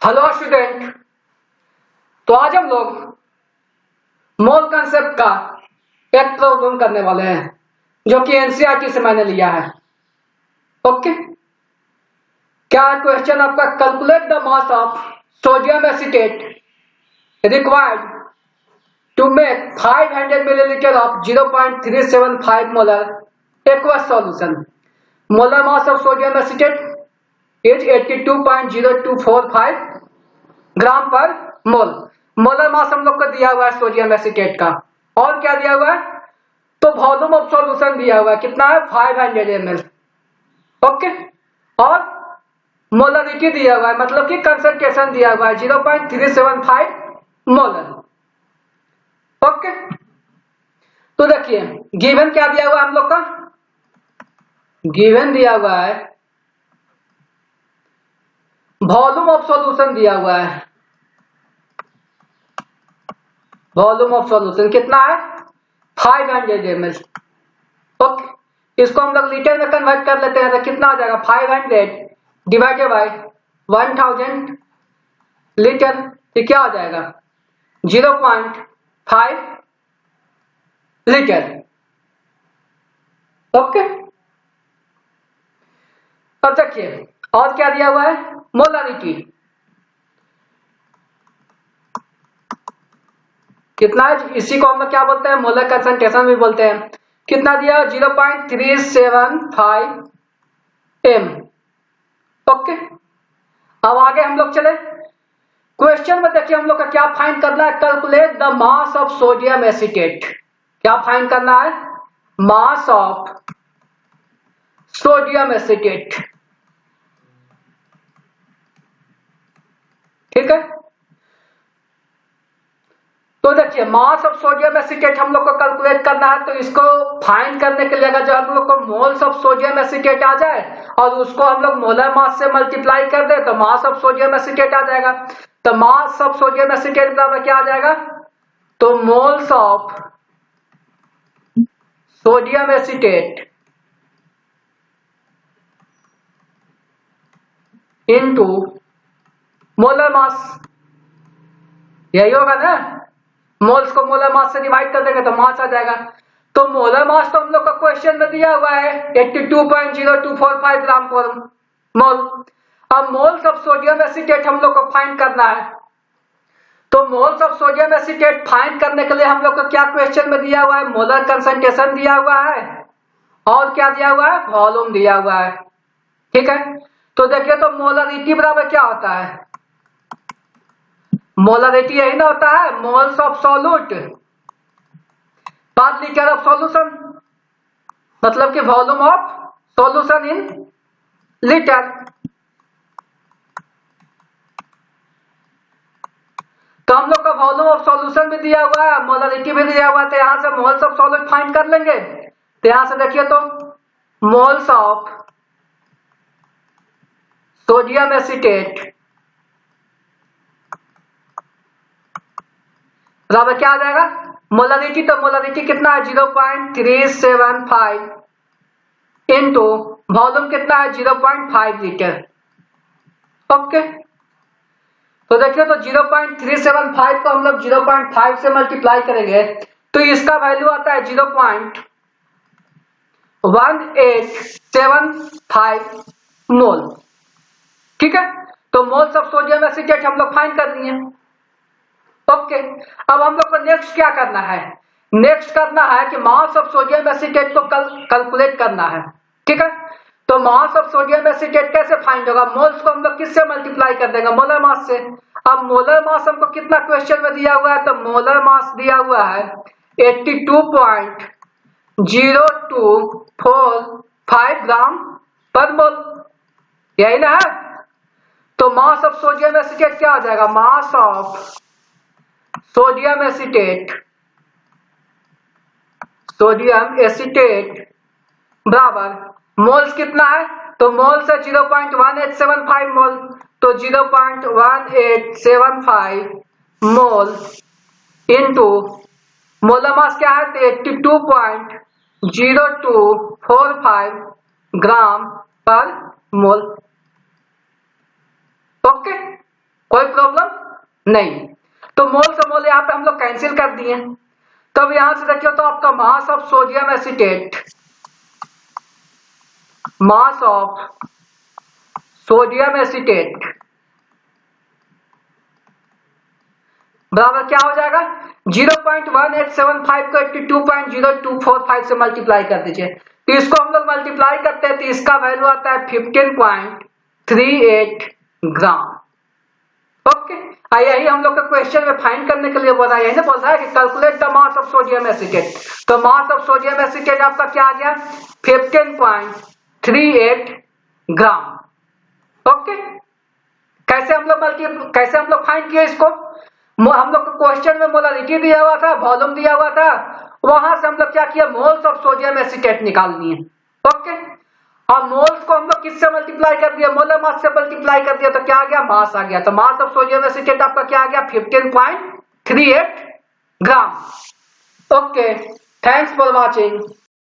Hello student. तो आज हम लोग मोल कंसेप्ट का एक प्रॉब्लम करने वाले हैं जो कि एनसीईआरटी से मैंने लिया है। ओके, क्या क्वेश्चन आपका? Calculate the mass of sodium acetate required to make 500 millilitre of 0.375 molar aqueous solution. Molar mass of sodium acetate is 82.0245 gram per mole. Molar mass हम लोग को दिया हुआ है सोडियम एसीटेट का, और क्या दिया हुआ है? तो वॉल्यूम ऑफ सॉल्यूशन दिया हुआ है, कितना है? 500 ml। ओके, और मोलरिटी दिया हुआ है, मतलब कि कंसंट्रेशन दिया हुआ है 0.375 मोलर। ओके, तो देखिए गिवन क्या दिया हुआ है हम लोग का? गिवन दिया हुआ है वॉल्यूम ऑफ सॉल्यूशन दिया हुआ है। वॉल्यूम ऑफ सॉल्यूशन कितना है? 500 ml। ओके, इसको हम लोग लीटर में कन्वर्ट कर लेते हैं तो कितना आ जाएगा? 500 डिवाइडेड बाय 1000 लीटर, ये क्या हो जाएगा? 0.5 लीटर। ओके, अब देखिए और क्या दिया हुआ है? मोलरिटी कितना है? इसी को हम लोग क्या बोलते हैं? मोलर कंसंट्रेशन भी बोलते हैं। कितना दिया? 0.375 m। ओके, अब आगे हम लोग चले क्वेश्चन में। देखिए हम लोग का क्या फाइंड करना है? Calculate the mass of sodium acetate. क्या फाइंड करना है? मास ऑफ सोडियम एसीटेट। ठीक है, तो देखिए मास ऑफ सोडियम एसीटेट हम लोग को कैलकुलेट करना है। तो इसको फाइंड करने के लिए अगर जो हम लोग को मोल्स ऑफ सोडियम एसीटेट आ जाए और उसको हम लोग मोलर मास से मल्टीप्लाई कर दे तो मास ऑफ सोडियम एसीटेट आ जाएगा। तो मास ऑफ सोडियम एसीटेट बराबर क्या आ जाएगा? तो moles of sodium acetate into molar mass, यही होगा ना? मोल्स को मोलर मास से डिवाइड कर देंगे तो मास आ जाएगा। तो मोलर मास तो हम लोग का क्वेश्चन में दिया हुआ है 82.0245 ग्राम पर मोल। अब मोल्स ऑफ सोडियम एसीटेट हम लोग को फाइंड करना है। तो moles of sodium acetate find करने के लिए हम लोग को क्या क्वेश्चन में दिया हुआ है? मोलर कंसंट्रेशन दिया हुआ है और क्या दिया हुआ है? वॉल्यूम दिया हुआ है। ठीक है, तो देखिए तो मोलरिटी बराबर क्या होता है? मोलरिटी यही ना होता है, मोल्स ऑफ सॉल्यूट पर लीटर ऑफ सॉल्यूशन, मतलब कि volume of solution in litre. तो हम लोग का वॉल्यूम ऑफ सॉल्यूशन भी दिया हुआ है, मोलरिटी भी दिया हुआ है, तो यहां से मोल्स ऑफ सॉल्यूट फाइंड कर लेंगे। तो यहां से देखिए तो मोल्स ऑफ सोडियम एसीटेट बराबर क्या आ जाएगा? मोलरिटी, तो मोलरिटी कितना है? 0.375 इंटू वॉल्यूम कितना है? 0.5 लीटर। ओके, तो देखिए तो 0.375 को हम लोग 0.5 से मल्टीप्लाई करेंगे तो इसका वैल्यू आता है 0.1875 मोल। ठीक है, तो मोल्स ऑफ सोडियम एसीटेट हम लोग फाइंड कर लिए। ओके, अब हम लोग को नेक्स्ट क्या करना है? नेक्स्ट करना है कि मास ऑफ सोडियम एसीटेट को कैलकुलेट करना है। ठीक है, तो मास ऑफ सोडियम एसीटेट कैसे फाइंड होगा? मोल्स को हम लोग किससे मल्टीप्लाई कर देंगे? मोलर मास से। अब मोलर मास हमको कितना क्वेश्चन में दिया हुआ है? तो मोलर मास दिया हुआ है 82.0245 ग्राम पर मोल, यही ना है? तो मास ऑफ सोडियम एसीटेट क्या हो जाएगा? मास ऑफ सोडियम एसीटेट बराबर मोल्स कितना है? तो मोल्स है 0.1875 मोल, तो 0.1875 मोल इनटू मोलर मास क्या है? तो 82.0245 ग्राम पर मोल। ओके, कोई नहीं, तो मोल से मोल यहाँ पे हम लोग कैंसिल कर दिए। तब यहां से देखिए तो आपका मास of sodium acetate, mass of sodium acetate बराबर क्या हो जाएगा, 0.1875 को 82.0245 से मल्टीप्लाई कर दीजिए। तो इसको हम लोग मल्टीप्लाई करते हैं तो इसका वैल्यू आता है 15.38 ग्राम। ओके, यही हम लोग का क्वेश्चन में फाइंड करने के लिए बोला, यही ना बोल रहा है कि calculate the mass of sodium acetate. तो मास ऑफ सोडियम एसीटेट आपका क्या आ गया, 15.38 ग्राम। ओके, कैसे हम लोग फाइंड किए इसको, हम लोग को क्वेश्चन में मोलारिटी दिया हुआ था, वॉल्यूम दिया हुआ था, वहां से हम लोग क्या किया, मोल्स ऑफ सोडियम एसीटेट निकालनी है। ओके, और मोल्स को हम लोग किससे मल्टीप्लाई कर दिया, मोलर मास से मल्टीप्लाई कर दिया, तो क्या आ गया, मास आ गया। तो मास ऑफ सोडियम एसीटेट आपका क्या आ गया, 15.38 gram. Okay, thanks for watching.